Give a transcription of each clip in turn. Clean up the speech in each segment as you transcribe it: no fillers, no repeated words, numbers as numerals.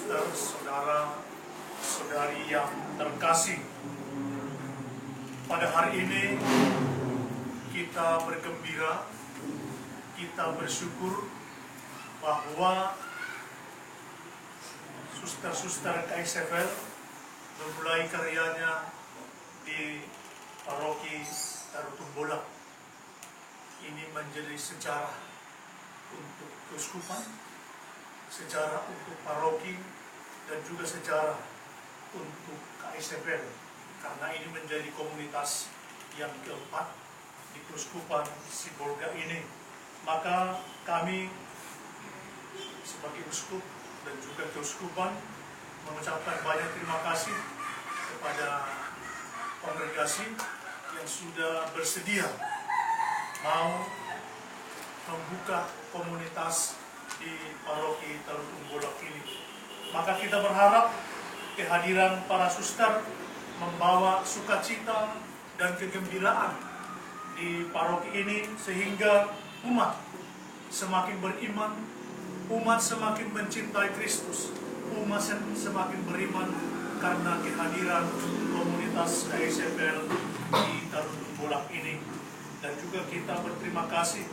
saudara, saudari yang terkasih, pada hari ini kita bergembira, kita bersyukur bahwa suster-suster KSFL memulai karyanya di paroki Tarutumbolak. Ini menjadi sejarah untuk keuskupan, sejarah untuk paroki, dan juga sejarah untuk KSFL, karena ini menjadi komunitas yang keempat di keuskupan Sibolga ini. Maka kami sebagai uskup dan juga keuskupan mengucapkan banyak terima kasih kepada kongregasi yang sudah bersedia mau membuka komunitas di paroki Tarutumbolak ini. Maka kita berharap kehadiran para suster membawa sukacita dan kegembiraan di paroki ini, sehingga umat semakin beriman, umat semakin mencintai Kristus, umat semakin beriman karena kehadiran komunitas KSFL di Tarutumbolak ini. Dan juga kita berterima kasih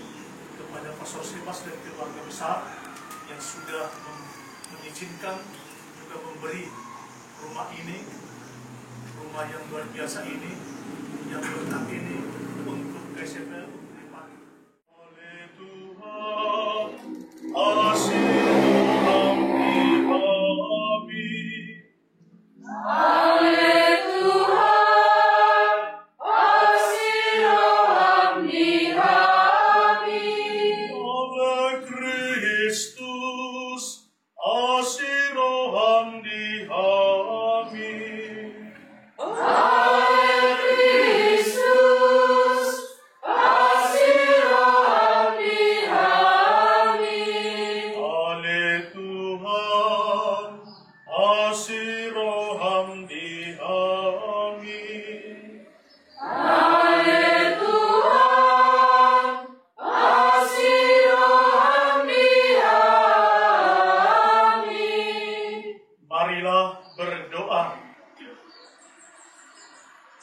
kepada Pastor Simas dan keluarga besar yang sudah mengizinkan juga memberi rumah ini, rumah yang luar biasa ini, yang berkat ini untuk KSFL, untuk dipakai oleh Tuhan.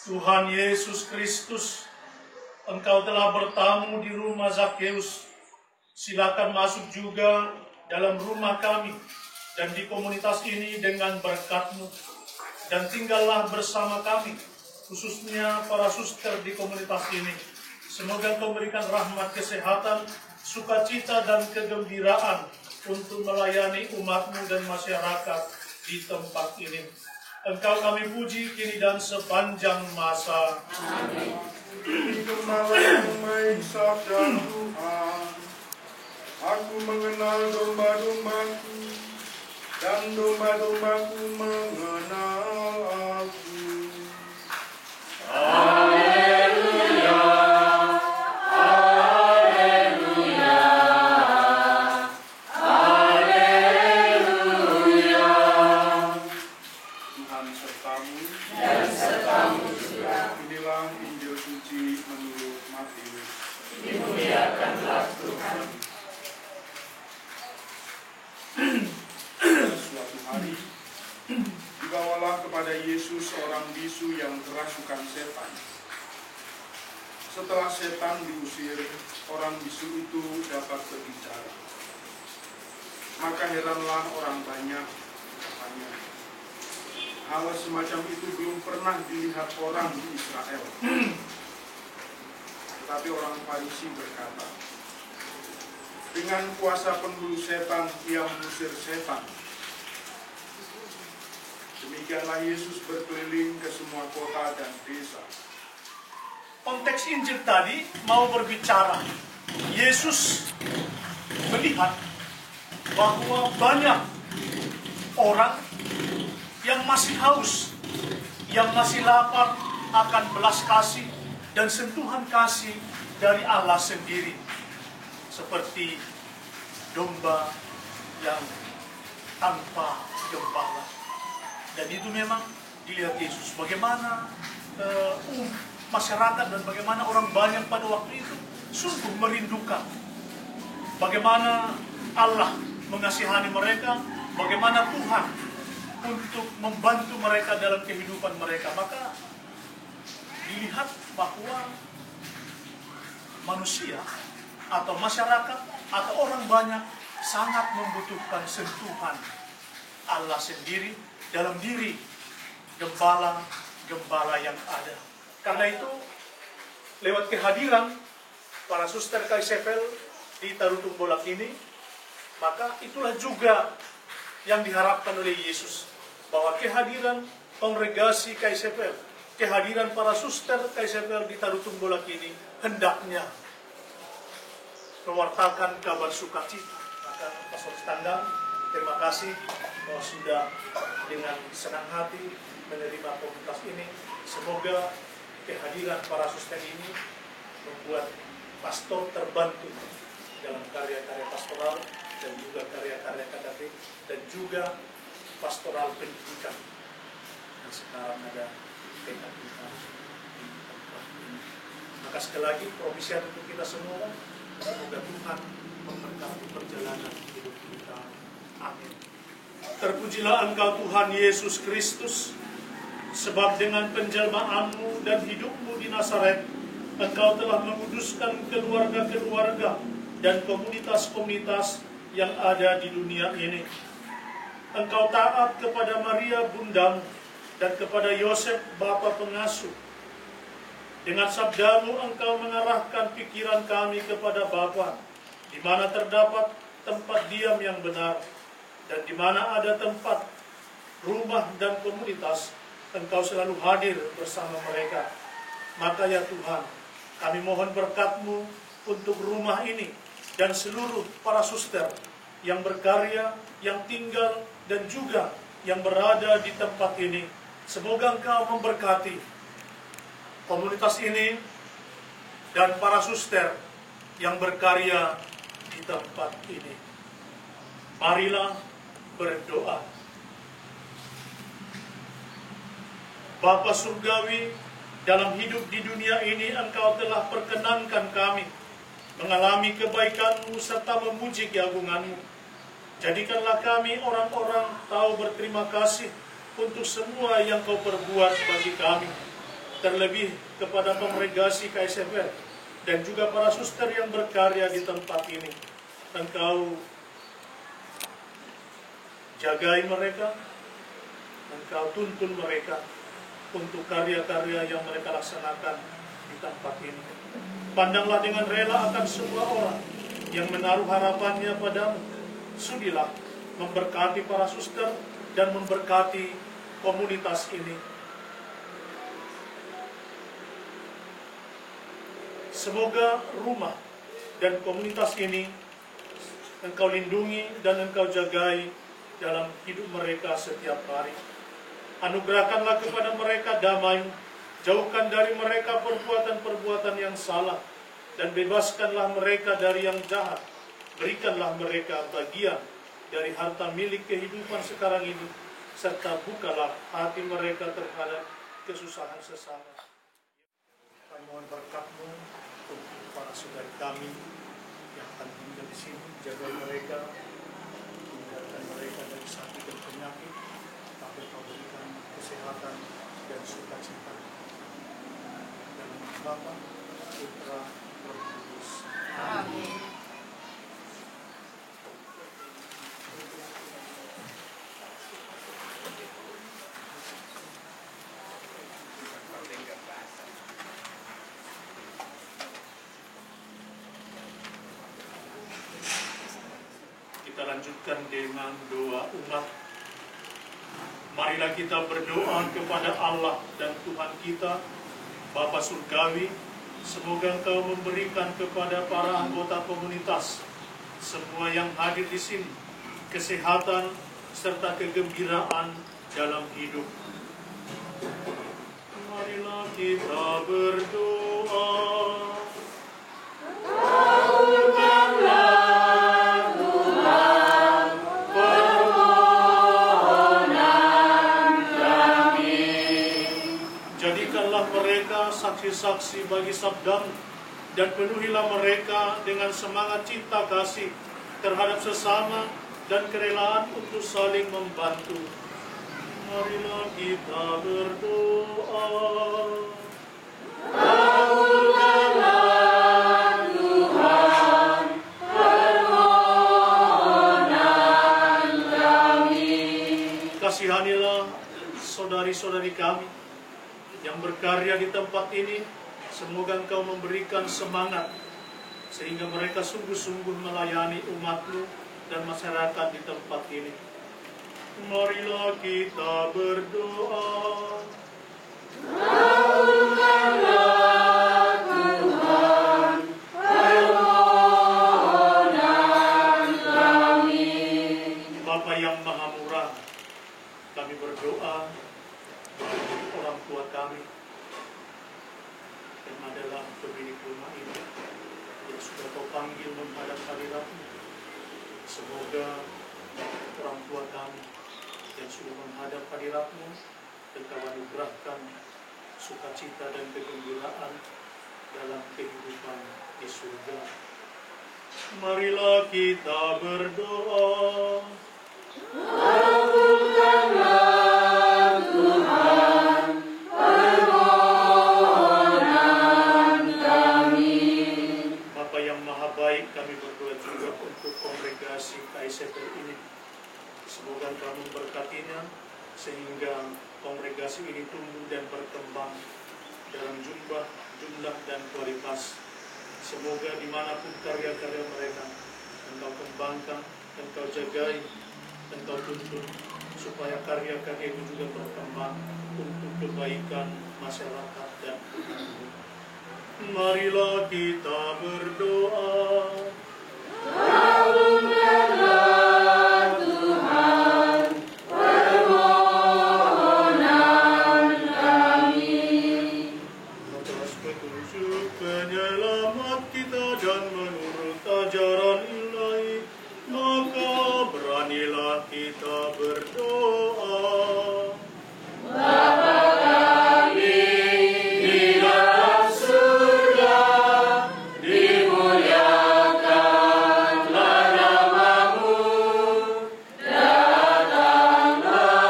Tuhan Yesus Kristus, Engkau telah bertamu di rumah Zakheus. Silakan masuk juga dalam rumah kami dan di komunitas ini dengan berkat-Mu. Dan tinggallah bersama kami, khususnya para suster di komunitas ini. Semoga Engkau berikan rahmat kesehatan, sukacita dan kegembiraan untuk melayani umat-Mu dan masyarakat di tempat ini. Engkau kami puji kini dan sepanjang masa. Amin. Gembala damai sabda Tuhan, aku mengenal domba-dombaku, dan domba-dombaku mengenal aku. Haleluya, haleluya, haleluya. Tuhan sertamu Dan sertamu juga. Inilah Injil suci menurut Matius. Dimuliakanlah Tuhan. Suatu hari dibawalah kepada Yesus seorang bisu yang kerasukan setan. Setelah setan diusir, orang bisu itu dapat berbicara. Maka heranlah orang banyak, katanya, hal semacam itu belum pernah dilihat orang di Israel. Tetapi orang Farisi berkata, dengan kuasa pembuluh setan ia mengusir setan. Demikianlah Yesus berkeliling ke semua kota dan desa. Konteks Injil tadi mau berbicara, Yesus melihat bahwa banyak orang yang masih haus, yang masih lapar akan belas kasih dan sentuhan kasih dari Allah sendiri, seperti domba yang tanpa gembala. Dan itu memang dilihat Yesus, bagaimana masyarakat dan bagaimana orang banyak pada waktu itu sungguh merindukan bagaimana Allah mengasihani mereka bagaimana Tuhan untuk membantu mereka dalam kehidupan mereka, maka dilihat bahwa manusia atau masyarakat atau orang banyak sangat membutuhkan sentuhan Allah sendiri dalam diri gembala yang ada. Karena itu, lewat kehadiran para suster KSFL di Tarutung Bolak ini, maka itulah juga yang diharapkan oleh Yesus, bahwa kehadiran kongregasi KSFL, kehadiran para suster KSFL di Tarutung Bolak ini hendaknya mewartakan kabar sukacita. Maka Pastor Standang, terima kasih bahwa sudah dengan senang hati menerima komunitas ini. Semoga kehadiran para suster ini membuat pastor terbantu dalam karya-karya pastoral dan juga karya-karya KKP dan juga pastoral pendidikan yang sekarang ada tekad kita di tempat ini. Maka sekali lagi provisian untuk kita semua, semoga Tuhan memberkati perjalanan hidup kita. Amin. Terpujilah Engkau Tuhan Yesus Kristus, sebab dengan penjelmaan-Mu dan hidup-Mu di Nazaret, Engkau telah menguduskan keluarga-keluarga dan komunitas-komunitas yang ada di dunia ini. Engkau taat kepada Maria Bundamu dan kepada Yosef Bapa pengasuh. Dengan sabda-Mu Engkau mengarahkan pikiran kami kepada Bapa, di mana terdapat tempat diam yang benar, dan di mana ada tempat, rumah dan komunitas, Engkau selalu hadir bersama mereka. Maka ya Tuhan, kami mohon berkat-Mu untuk rumah ini dan seluruh para suster yang berkarya, yang tinggal, dan juga yang berada di tempat ini. Semoga Engkau memberkati komunitas ini dan para suster yang berkarya di tempat ini. Marilah berdoa. Bapa Surgawi, dalam hidup di dunia ini Engkau telah perkenankan kami mengalami kebaikan-Mu serta memuji keagungan-Mu. Jadikanlah kami orang-orang tahu berterima kasih untuk semua yang Kau perbuat bagi kami, terlebih kepada kongregasi KSFL dan juga para suster yang berkarya di tempat ini. Engkau jagai mereka, Engkau tuntun mereka untuk karya-karya yang mereka laksanakan di tempat ini. Pandanglah dengan rela akan semua orang yang menaruh harapannya padamu. Sudilah memberkati para suster dan memberkati komunitas ini. Semoga rumah dan komunitas ini Engkau lindungi dan Engkau jagai dalam hidup mereka setiap hari. Anugerahkanlah kepada mereka damai, jauhkan dari mereka perbuatan-perbuatan yang salah, dan bebaskanlah mereka dari yang jahat. Berikanlah mereka bagian dari harta milik kehidupan sekarang ini, serta bukalah hati mereka terhadap kesusahan sesama. Kami mohon berkat-Mu untuk para saudara kami yang akan tinggal di sini. Jaga mereka, tinggalkan mereka dari sakit dan penyakit, tapi Kau berikan kesehatan dan sukacita. Dalam nama Bapa, Putra, Roh Kudus. Amin. Kita lanjutkan dengan doa umat. Marilah kita berdoa kepada Allah dan Tuhan kita, Bapa Surgawi. Semoga Engkau memberikan kepada para anggota komunitas, semua yang hadir di sini, kesehatan serta kegembiraan dalam hidup. Marilah kita berdoa. Saksi-saksi bagi sabda-Mu, dan penuhilah mereka dengan semangat cinta kasih terhadap sesama dan kerelaan untuk saling membantu. Marilah kita berdoa. Kabulkanlah Tuhan permohonan kami. Kasihanilah saudari-saudari kami yang berkarya di tempat ini. Semoga Engkau memberikan semangat sehingga mereka sungguh-sungguh melayani umat-Mu dan masyarakat di tempat ini. Marilah kita berdoa. Kabulkanlah Tuhan permohonan kami. Bapa yang Maha Murah, kami berdoa untuk orang tua kami yang adalah pemilik rumah ini yang sudah Kau panggil menghadap hadirat-Mu. Semoga orang tua kami yang sudah menghadap hadirat-Mu Engkau anugerahkan sukacita dan kegembiraan dalam kehidupan di surga. Marilah kita berdoa. Kabulkanlah Tuhan permohonan kami. Bapa yang Maha Baik, kami berdoa juga untuk kongregasi KSFL ini. Semoga Engkau memberkatinya sehingga kongregasi ini tumbuh dan berkembang dalam jumlah dan kualitas. Semoga dimanapun karya-karya mereka Engkau kembangkan, Engkau jagai, Engkau tuntun supaya karya-karya itu juga berkembang untuk kebaikan masyarakat dan umat-Mu. Marilah kita berdoa. Kabulkanlah Tuhan permohonan kami. Atas petunjuk penyelamat kita dan menurut ajaran Ilahi, maka beranilah kita berdoa. Bapa kami di dalam surga, dimuliakanlah nama-Mu. Datanglah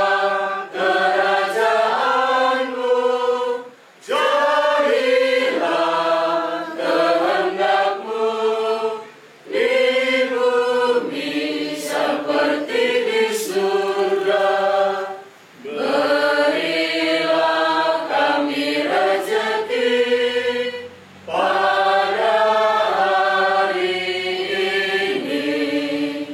kerajaan-Mu. Jadilah kehendak-Mu di bumi seperti di surga. Berilah kami rezeki pada hari ini.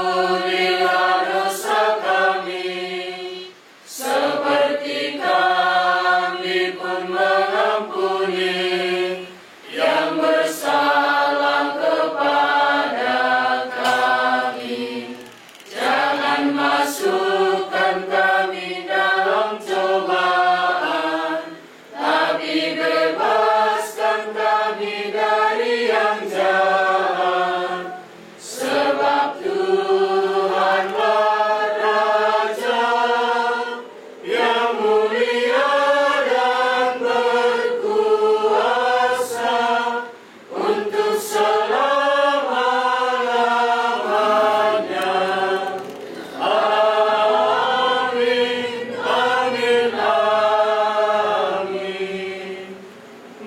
Ampunilah dosa kami, seperti kami pun mengampuni yang bersalah kepada kami. Jangan masukkan kami dalam cobaan, tapi bebaskan kami dari yang jahat. Sebab Tuhanlah Raja yang mulia dan berkuasa untuk selama-lamanya. Amin, amin, amin.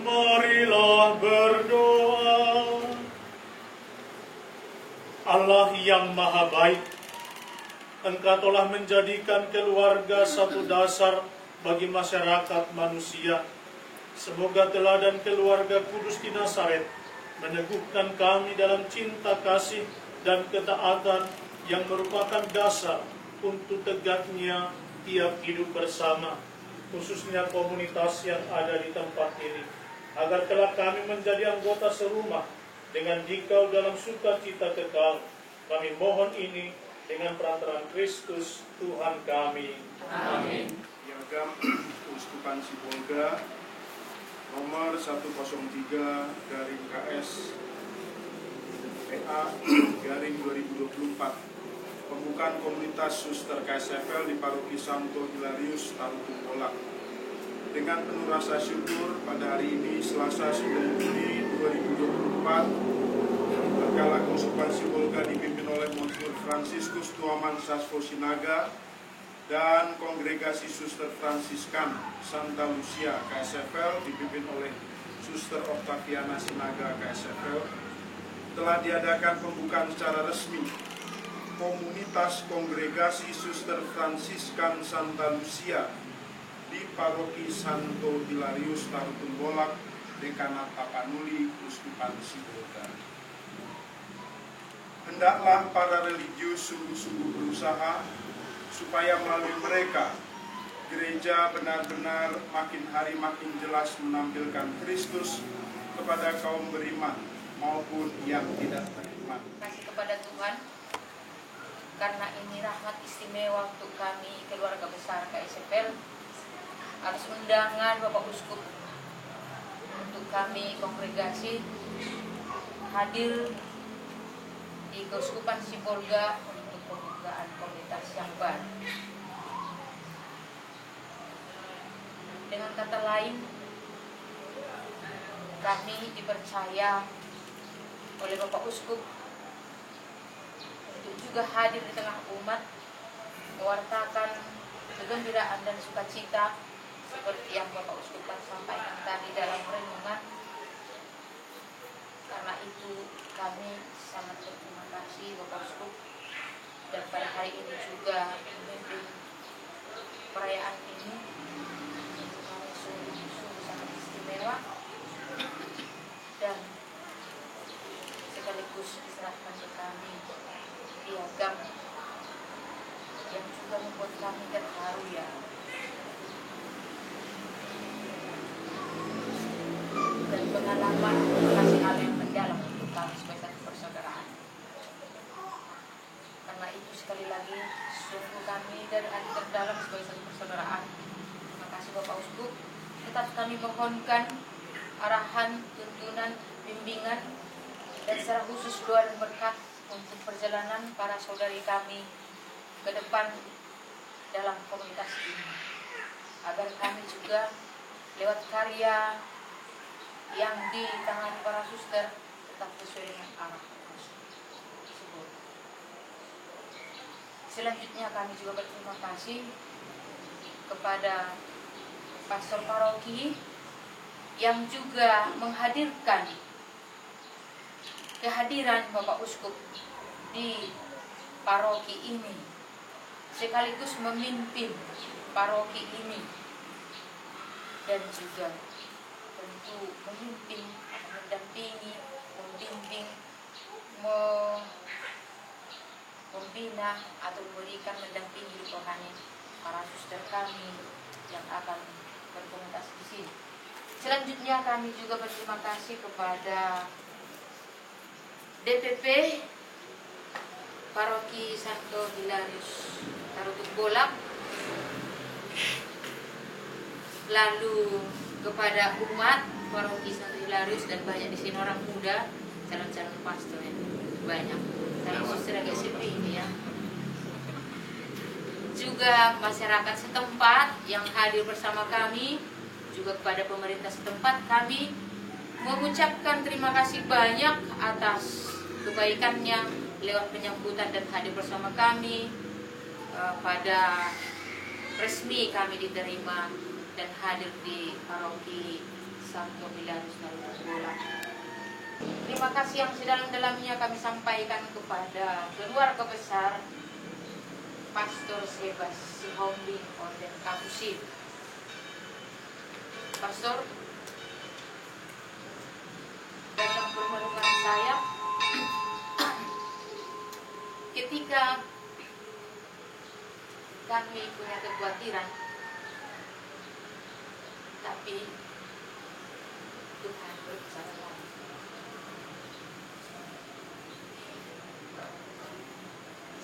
Marilah berdoa. Allah yang Maha Baik, Engkau telah menjadikan keluarga satu dasar bagi masyarakat manusia. Semoga teladan keluarga kudus di Nazaret meneguhkan kami dalam cinta kasih dan ketaatan yang merupakan dasar untuk tegaknya tiap hidup bersama, khususnya komunitas yang ada di tempat ini, agar kelak kami menjadi anggota serumah dengan dikau dalam sukacita kekal. Kami mohon ini dengan perantaraan Kristus Tuhan kami. Amin. Piagam Keuskupan Sibolga nomor 103 garing KS PA garing 2024. Pembukaan komunitas Suster KSFL di Paroki Santo Hilarius Tarutung Bolak. Dengan penuh rasa syukur pada hari ini Selasa 9 Juli 2024 Skala Keuskupan Sibolga dipimpin oleh Monsignor Franciscus Tuaman Sasfo Sinaga dan Kongregasi Suster Fransiskan Santa Lucia KSFL dipimpin oleh Suster Octaviana Sinaga KSFL telah diadakan pembukaan secara resmi Komunitas Kongregasi Suster Fransiskan Santa Lucia di Paroki Santo Hilarius Tarutun Bolak, Dekanat Tapanuli, Keuskupan Sibolga. Hendaklah para religius sungguh-sungguh berusaha supaya melalui mereka gereja benar-benar makin hari makin jelas menampilkan Kristus kepada kaum beriman maupun yang tidak beriman. Kasih kepada Tuhan, karena ini rahmat istimewa untuk kami keluarga besar KSFL atas undangan Bapak Uskup untuk kami kongregasi hadir di Keuskupan Sibolga untuk pembukaan komunitas yang baru. Dengan kata lain, kami dipercaya oleh Bapak Uskup untuk juga hadir di tengah umat, mewartakan kegembiraan dan sukacita seperti yang Bapak Uskup sampaikan tadi dalam renungan. Karena itu kami sangat berterima kasih Bapak Uskup, dan pada hari ini juga memimpin perayaan ini. Kami sungguh sangat istimewa dan sekaligus diserahkan ke kami piagam yang juga membuat kami terharu ya. Dan pengalaman kasih Allah yang mendalam untuk kami sebagai satu persaudaraan. Karena itu sekali lagi sungguh kami dari hati terdalam sebagai satu persaudaraan. Terima kasih Bapak Uskup. Tetap kami mohonkan arahan, tuntunan, bimbingan, dan secara khusus doa dan berkat untuk perjalanan para saudari kami ke depan dalam komunitas ini, agar kami juga lewat karya yang ditangani para suster tetap sesuai dengan arah tersebut. Selanjutnya kami juga berterima kasih kepada pastor paroki yang juga menghadirkan kehadiran Bapak Uskup di paroki ini, sekaligus memimpin paroki ini, dan juga tentu memimpin, mendampingi, membimbing, membina atau memberikan mendampingi rohani para suster kami yang akan berkomunitas di sini. Selanjutnya kami juga berterima kasih kepada DPP Paroki Santo Hilarius Tarutun Bolak, lalu kepada umat Paroki Santo Hilarius, dan banyak di sini orang muda, calon-calon pastor ya, banyak. Kalau suster agak sepi ini ya. Juga masyarakat setempat yang hadir bersama kami, juga kepada pemerintah setempat kami mengucapkan terima kasih banyak atas kebaikannya lewat penyambutan dan hadir bersama kami pada resmi kami diterima dan hadir di Paroki Santo Hilarius Tarutun Bolak. Terima kasih yang sedalam-dalamnya kami sampaikan kepada keluarga besar Pastor Sebas Sihombing Orden Kapusin. Pastor, dalam permelukan saya, ketika kami punya kekhawatiran, tapi Tuhan berbicara lain.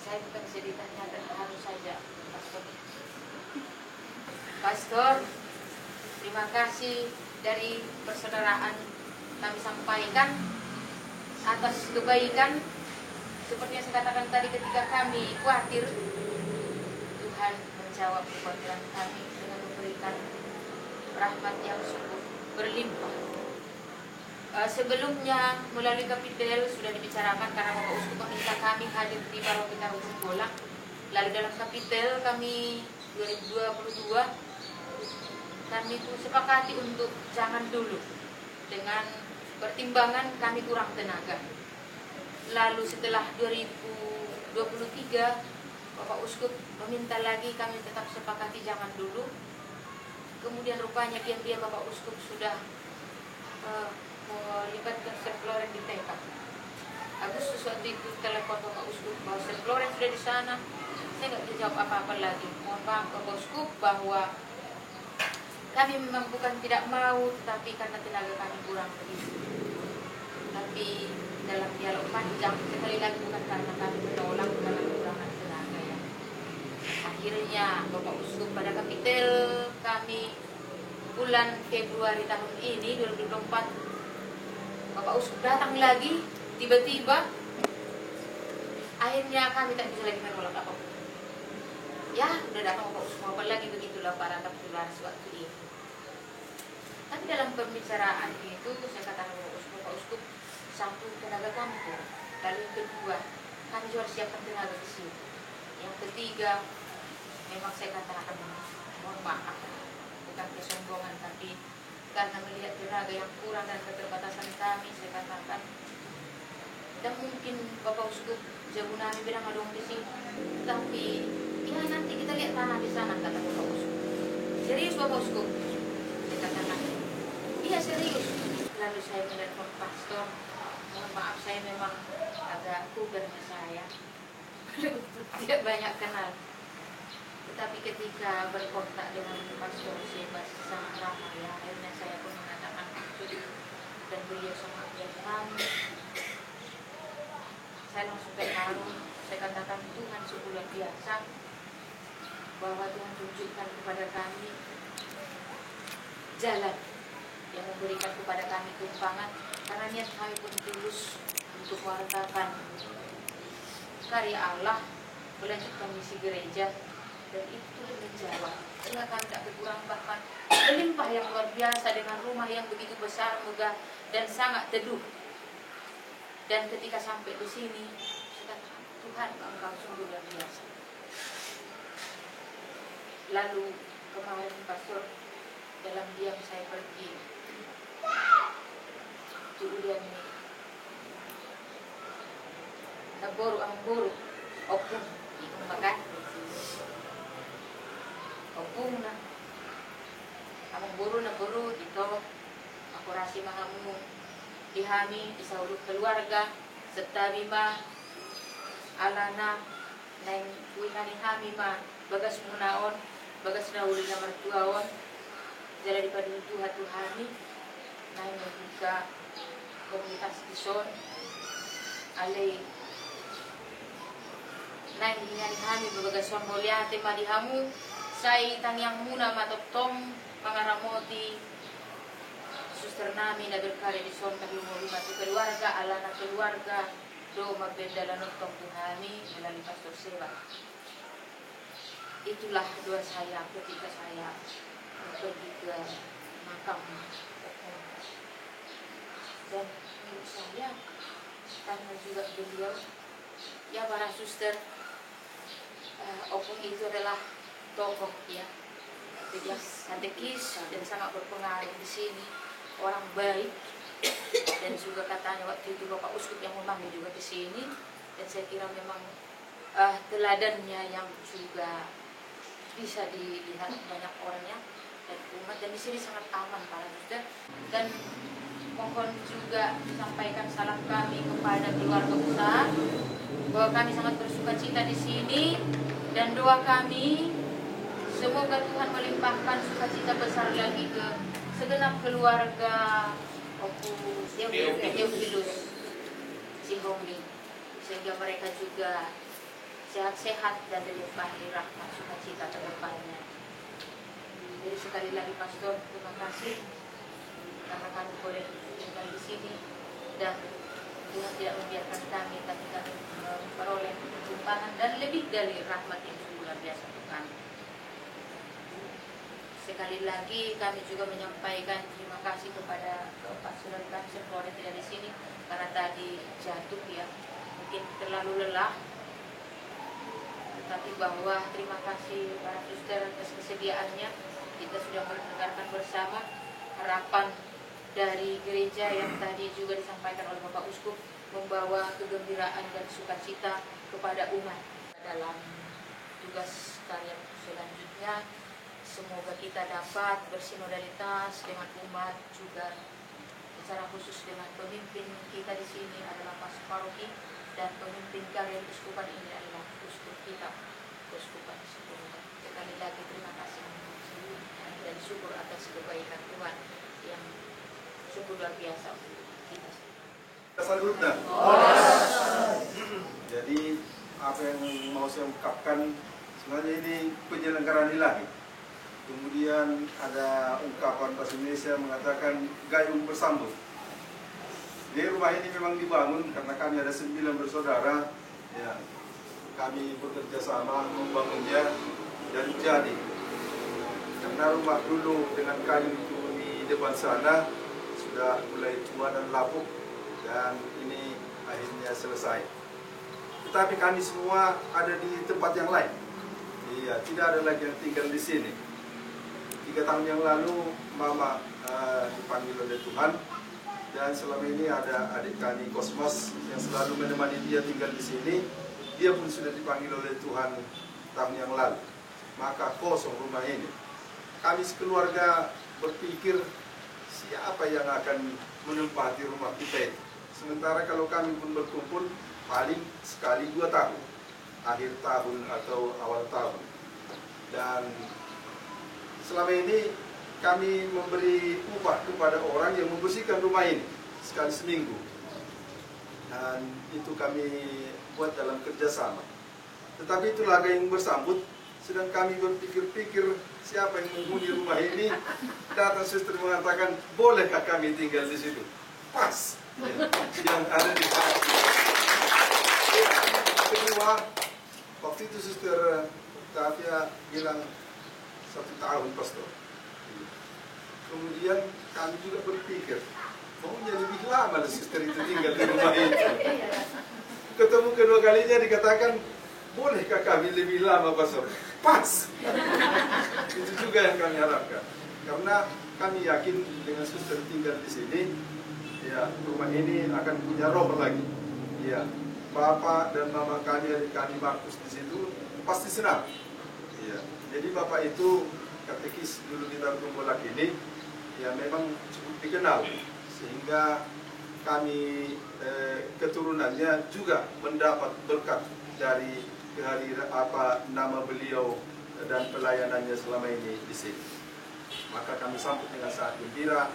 Saya bukan bisa ditanyakan, harus saja Pastor. Pastor, terima kasih dari persaudaraan kami sampaikan atas kebaikan. Seperti yang saya katakan tadi, ketika kami khawatir, Tuhan menjawab kekhawatiran kami dengan memberikan rahmat yang sungguh berlimpah. Sebelumnya melalui kapitel sudah dibicarakan karena Bapak Uskup meminta kami hadir di Paroki Ujung Golak. Lalu dalam kapitel kami 2022 kami pun sepakati untuk jangan dulu dengan pertimbangan kami kurang tenaga. Lalu setelah 2023 Bapak Uskup meminta lagi, kami tetap sepakati jangan dulu. Kemudian rupanya diam-diam Bapak Uskup sudah melibatkan Chef Loren di TK. Agustus waktu itu telepon Bapak Uskup bahwa Chef Loren sudah di sana. Saya nggak bisa jawab apa-apa lagi. Mohon maaf Bapak Uskup bahwa kami memang bukan tidak mau, tetapi karena tenaga kami kurang begitu. Tapi dalam dialog panjang sekali lagi bukan karena kami menolak, karena kekurangan tenaga ya. Akhirnya Bapak Uskup pada kapitel kami bulan Februari tahun ini 2024 Bapak Uskup datang lagi tiba-tiba. Akhirnya kami tak bisa lagi menolak apapun. Ya, udah datang Bapak Uskup apa lagi, begitulah para kapitular waktu ini. Tapi dalam pembicaraan itu saya katakan Bapak Uskup, satu tenaga kami kurang. Lalu yang kedua, kami juga siapkan tenaga di sini. Yang ketiga, memang saya katakan mohon maaf, bukan kesombongan, tapi karena melihat tenaga yang kurang dan keterbatasan kami, saya katakan dan mungkin Bapak Uskup jago nami bilang adong di sini, tapi ya nanti kita lihat tanah di sana, kata Bapak Uskup. Serius Bapak Uskup? Saya katakan iya serius. Lalu saya menelpon pastor, mohon maaf saya memang agak kubernya saya tidak banyak kenal, tetapi ketika berkontak dengan pastor Sebas sangat ramah ya. Akhirnya saya pun mengatakan maksud dan beliau sangat biasa. Saya langsung terharu. Saya katakan Tuhan sungguh luar biasa bahwa Tuhan tunjukkan kepada kami jalan yang memberikan kepada kami tumpangan, karena niat kami pun tulus untuk mewartakan karya Allah, melanjutkan misi gereja, dan itu menjawab. Sehingga kami tak berkurang, bahkan melimpah yang luar biasa dengan rumah yang begitu besar, megah, dan sangat teduh. Dan ketika sampai di sini, saya katakan, Tuhan Engkau sungguh luar biasa. Lalu kemarin pastor dalam diam saya pergi kemudian naboro ang buru opung ikong makan opung na among buru na buru dito ako rasi mahamu dihami isaulog keluarga serta bima alana nang kuinani hami ma bagas munaon bagas na uli na martuaon jala di padutuhan Tuhani nang membuka komunitas Dison alay nang hinani hami babagason moliate madihamu say tangyang muna matotong pangaramoti suster nami na berkarya Dison taglumuli matu keluarga alana keluarga do magbenda lanotong Tuhani melalui Pastor Seba. Itulah doa saya ketika saya pergi ke makam dan menurut saya karena juga beliau ya para suster opung itu adalah tokoh ya dia katekis dan sangat berpengaruh di sini, orang baik, dan juga katanya waktu itu Bapak Uskup yang memanggil juga di sini, dan saya kira memang teladannya yang juga bisa dilihat banyak orangnya dan umat, dan di sini sangat aman para suster. Dan mohon juga disampaikan salam kami kepada keluarga besar bahwa kami sangat bersuka cita di sini, dan doa kami semoga Tuhan melimpahkan sukacita besar lagi ke segenap keluarga Opus Theophilus Sihongi, sehingga mereka juga sehat-sehat dan dilimpahi rahmat sukacita ke depannya. Jadi sekali lagi Pastor, terima kasih karena kami boleh tinggal di sini dan Tuhan tidak membiarkan kami, tapi kami memperoleh tumpangan dan lebih dari rahmat yang luar biasa untuk kami. Sekali lagi kami juga menyampaikan terima kasih kepada Bapak Saudara kami yang tidak di sini karena tadi jatuh ya, mungkin terlalu lelah. Tetapi bahwa terima kasih para suster atas kesediaannya. Kita sudah mendengarkan bersama harapan dari gereja yang tadi juga disampaikan oleh Bapak Uskup, membawa kegembiraan dan sukacita kepada umat dalam tugas karya selanjutnya. Semoga kita dapat bersinodalitas dengan umat juga, secara khusus dengan pemimpin kita di sini adalah Pak Paroki, dan pemimpin karya keuskupan ini adalah uskup kita, keuskupan Sipurga. Sekali lagi terima kasih dan syukur atas kebaikan Tuhan yang sungguh luar biasa kita. Saluda. Jadi apa yang mau saya ungkapkan sebenarnya ini penyelenggaraan ilahi. Kemudian ada ungkapan bahasa Indonesia mengatakan gayung bersambut. Di rumah ini memang dibangun karena kami ada 9 bersaudara. Ya, kami bekerja sama membangunnya dan jadi. Karena rumah dulu dengan kayu itu di depan sana sudah mulai tua dan lapuk, dan ini akhirnya selesai. Tetapi kami semua ada di tempat yang lain. Iya, tidak ada lagi yang tinggal di sini. 3 tahun yang lalu Mama dipanggil oleh Tuhan, dan selama ini ada adik kami Kosmos yang selalu menemani dia tinggal di sini. Dia pun sudah dipanggil oleh Tuhan tahun yang lalu. Maka kosong rumah ini. Kami sekeluarga berpikir siapa yang akan menempati rumah kita itu. Sementara kalau kami pun berkumpul paling sekali 2 tahun, akhir tahun atau awal tahun. Dan selama ini kami memberi upah kepada orang yang membersihkan rumah ini sekali seminggu. Dan itu kami buat dalam kerjasama. Tetapi itulah gayung bersambut. Sedang kami berpikir-pikir siapa yang menghuni rumah ini. Datang suster mengatakan, bolehkah kami tinggal di situ? Pas yang ada di hati. Kedua, waktu itu suster Tavia bilang 1 tahun pastor. Kemudian kami juga berpikir, maunya lebih lama suster itu tinggal di rumah itu. Ketemu kedua kalinya dikatakan, bolehkah kami lebih lama pastor? Pas. Itu juga yang kami harapkan. Karena kami yakin dengan suster tinggal di sini, ya rumah ini akan punya roh lagi. Ya, Bapak dan Mama kami, adik kami Markus di situ pasti senang. Ya, jadi Bapak itu katekis dulu di Tartumbolak ini, ya memang cukup dikenal, sehingga kami keturunannya juga mendapat berkat dari kehadiran nama beliau dan pelayanannya selama ini di sini. Maka kami sambut dengan sangat gembira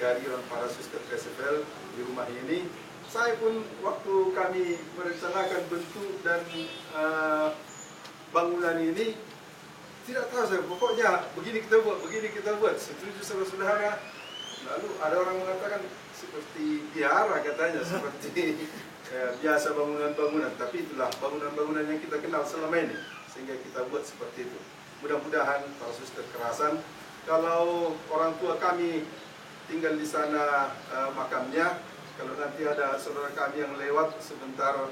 kehadiran para suster PSFL di rumah ini. Saya pun waktu kami merencanakan bentuk dan bangunan ini tidak tahu saya, pokoknya begini kita buat, setuju saudara-saudara. Lalu ada orang mengatakan seperti biara katanya, seperti biasa bangunan-bangunan, tapi itulah bangunan-bangunan yang kita kenal selama ini, sehingga kita buat seperti itu. Mudah-mudahan para suster kerasan, kalau orang tua kami tinggal di sana makamnya, kalau nanti ada saudara kami yang lewat sebentar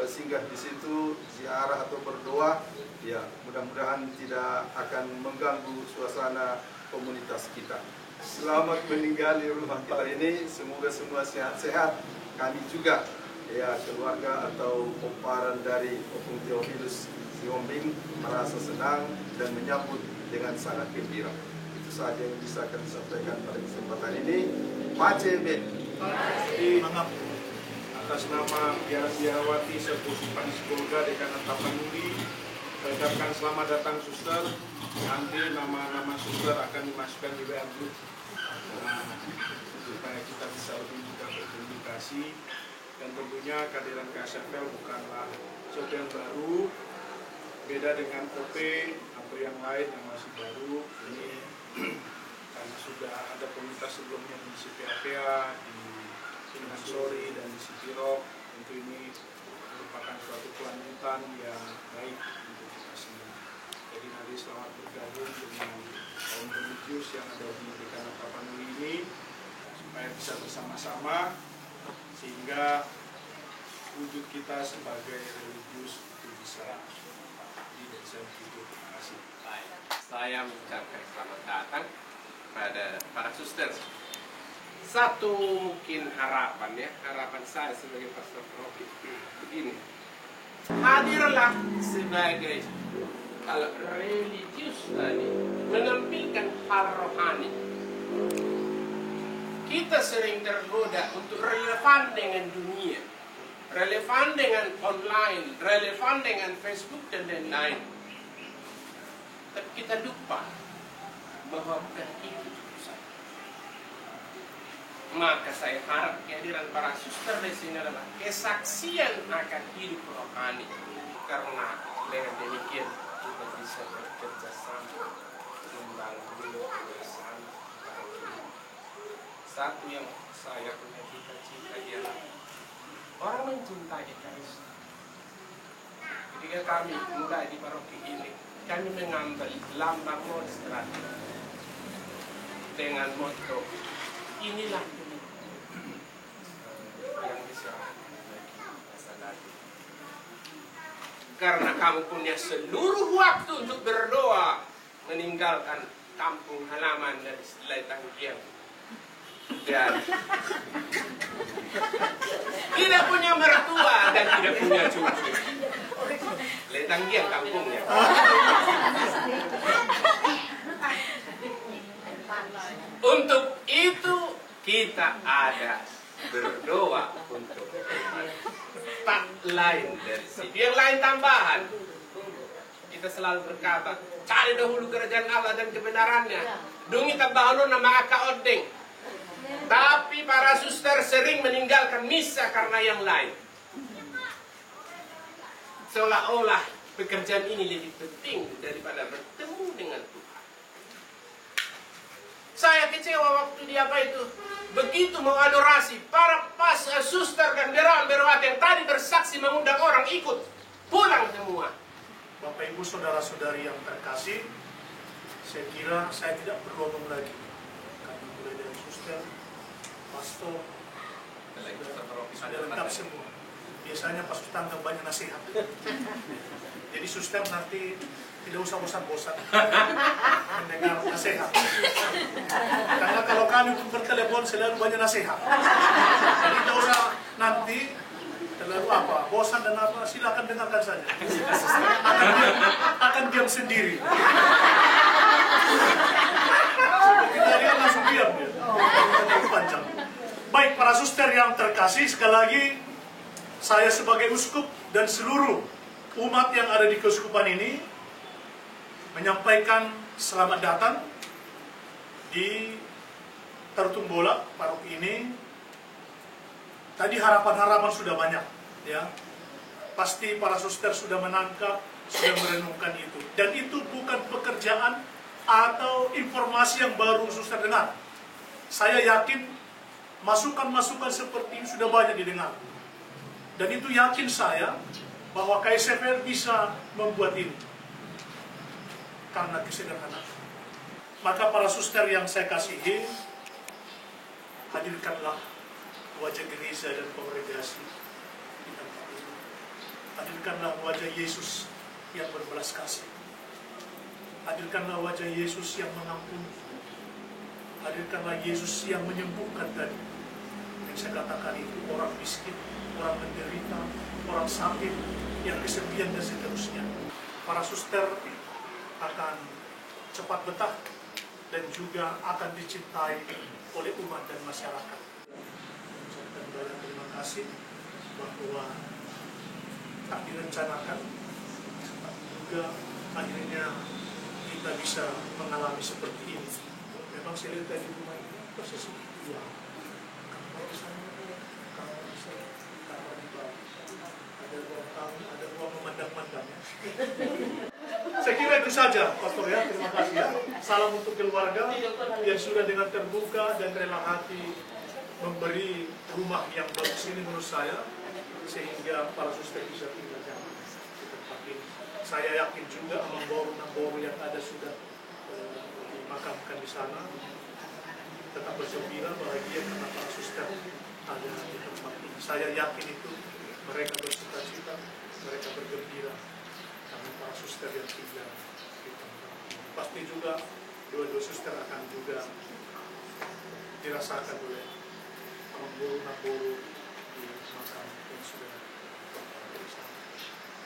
singgah di situ, ziarah atau berdoa, ya mudah-mudahan tidak akan mengganggu suasana komunitas kita. Selamat meninggali rumah kita ini, semoga semua sehat-sehat. Kami juga, ya keluarga atau komparan dari Opung Theophilus Siombing merasa senang dan menyambut dengan sangat gembira. Itu saja yang bisa kami sampaikan pada kesempatan ini. Pace Ben. Atas nama biara-biarawati Sepusipan Sipurga Dekana Tapanuli, saya ucapkan selamat datang suster. Nanti nama-nama suster akan dimasukkan di WA Group supaya kita bisa lebih mudah berkomunikasi. Dan tentunya kehadiran KSFL bukanlah sesuatu yang baru, beda dengan OP atau yang lain yang masih baru. Ini karena sudah ada komunitas sebelumnya di CPAPA, di Mansori dan di Sipirok, tentu ini merupakan suatu kelanjutan yang baik untuk kita semua. Jadi nanti selamat bergabung dengan Yesus yang ada di Dekana Tapanuli ini, supaya bisa bersama-sama sehingga wujud kita sebagai religius itu bisa di desa itu. Terima kasih. Baik, saya mengucapkan selamat datang pada para suster. Satu mungkin harapan ya, harapan saya sebagai pastor Rocky begini. Hadirlah sebagai kalau religius tadi menampilkan hal rohani. Kita sering tergoda untuk relevan dengan dunia, relevan dengan online, relevan dengan Facebook dan lain-lain. Tapi kita lupa bahwa bukan itu urusan. Maka saya harap kehadiran para suster di sini adalah kesaksian akan hidup rohani. Karena dengan demikian kita bisa bekerja sama membangun bersama. Satu yang saya punya cita-cita ialah orang mencintai Kristus. Ketika kami mulai di paroki ini, kami mengambil lambang monstran dengan motto inilah yang diserahkan bagi masyarakat. Karena kamu punya seluruh waktu untuk berdoa meninggalkan kampung halaman dari Letanggiang dan tidak punya mertua dan tidak punya cucu. Letanggiang kampungnya. Untuk itu kita ada berdoa untuk tak lain dari situ. Yang lain tambahan. Kita selalu berkata, cari dahulu kerajaan Allah dan kebenarannya. Dungi tambahan nama aka odeng. Tapi para suster sering meninggalkan misa karena yang lain. Seolah-olah pekerjaan ini lebih penting daripada bertemu dengan Tuhan. Saya kecewa waktu di apa itu. Begitu mau adorasi, para suster dan berawan-berawat yang tadi bersaksi mengundang orang ikut, pulang semua. Bapak Ibu saudara-saudari yang terkasih, saya kira saya tidak perlu ngomong lagi. Kami mulai dari suster, pastor, ada lengkap semua. Biasanya pas tangga banyak nasihat. Jadi suster nanti tidak usah bosan-bosan mendengar nasihat. Karena kalau kami pun bertelepon selalu banyak nasihat. Jadi tidak usah nanti terlalu bosan dan silakan dengarkan saja. Akan diam sendiri. Kita lihat langsung diam dia. Panjang. Baik para suster yang terkasih, sekali lagi saya sebagai uskup dan seluruh umat yang ada di keuskupan ini menyampaikan selamat datang di Tertung Bola paroki ini. Tadi harapan-harapan sudah banyak, ya. Pasti para suster sudah menangkap, sudah merenungkan itu. Dan itu bukan pekerjaan atau informasi yang baru suster dengar. Saya yakin masukan-masukan seperti ini sudah banyak didengar. Dan itu yakin saya bahwa KSFR bisa membuat ini. Karena kesederhanaan. Maka para suster yang saya kasihi, hadirkanlah wajah gereja dan kongregasi di tempat ini. Hadirkanlah wajah Yesus yang berbelas kasih. Hadirkanlah wajah Yesus yang mengampuni. Hadirkanlah Yesus yang menyembuhkan tadi. Yang saya katakan itu orang miskin, orang menderita, orang sakit, yang kesepian dan seterusnya. Para suster akan cepat betah dan juga akan dicintai oleh umat dan masyarakat. Ucapkan banyak terima kasih bahwa tak direncanakan, tapi juga akhirnya kita bisa mengalami seperti ini. Memang saya lihat di rumah ini proses itu. Kalau misalnya ada ruang tamu, ada ruang memandang-mandang. Saya kira itu saja, Pastor ya. Terima kasih ya. Salam untuk keluarga yang sudah dengan terbuka dan rela hati memberi rumah yang bagus ini menurut saya, sehingga para suster bisa tinggal di tempat ini. Saya yakin juga amang boru yang ada sudah dimakamkan di sana. Tetap bergembira, bahagia karena para suster ada di tempat ini. Saya yakin itu mereka bersukacita, mereka bergembira karena para suster yang tinggal di tempat ini. Pasti juga dua-dua suster akan juga dirasakan oleh Nabolu di makam yang sudah bersama.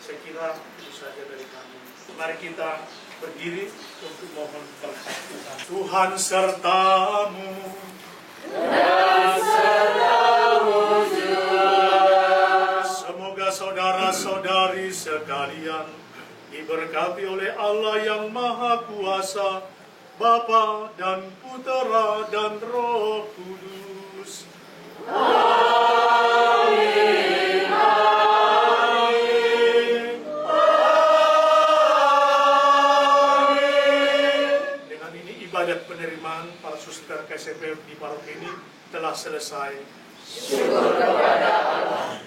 Saya kira itu saja dari kami. Mari kita berdiri untuk mohon berkat Tuhan. Tuhan sertamu Dan sertamu juga. Semoga saudara-saudari sekalian diberkati oleh Allah yang Maha Kuasa, Bapa dan Putera dan Roh Kudus. Amin. Amin. Amin. Dengan ini ibadat penerimaan para suster KSP di paroki ini telah selesai. Syukur kepada Allah.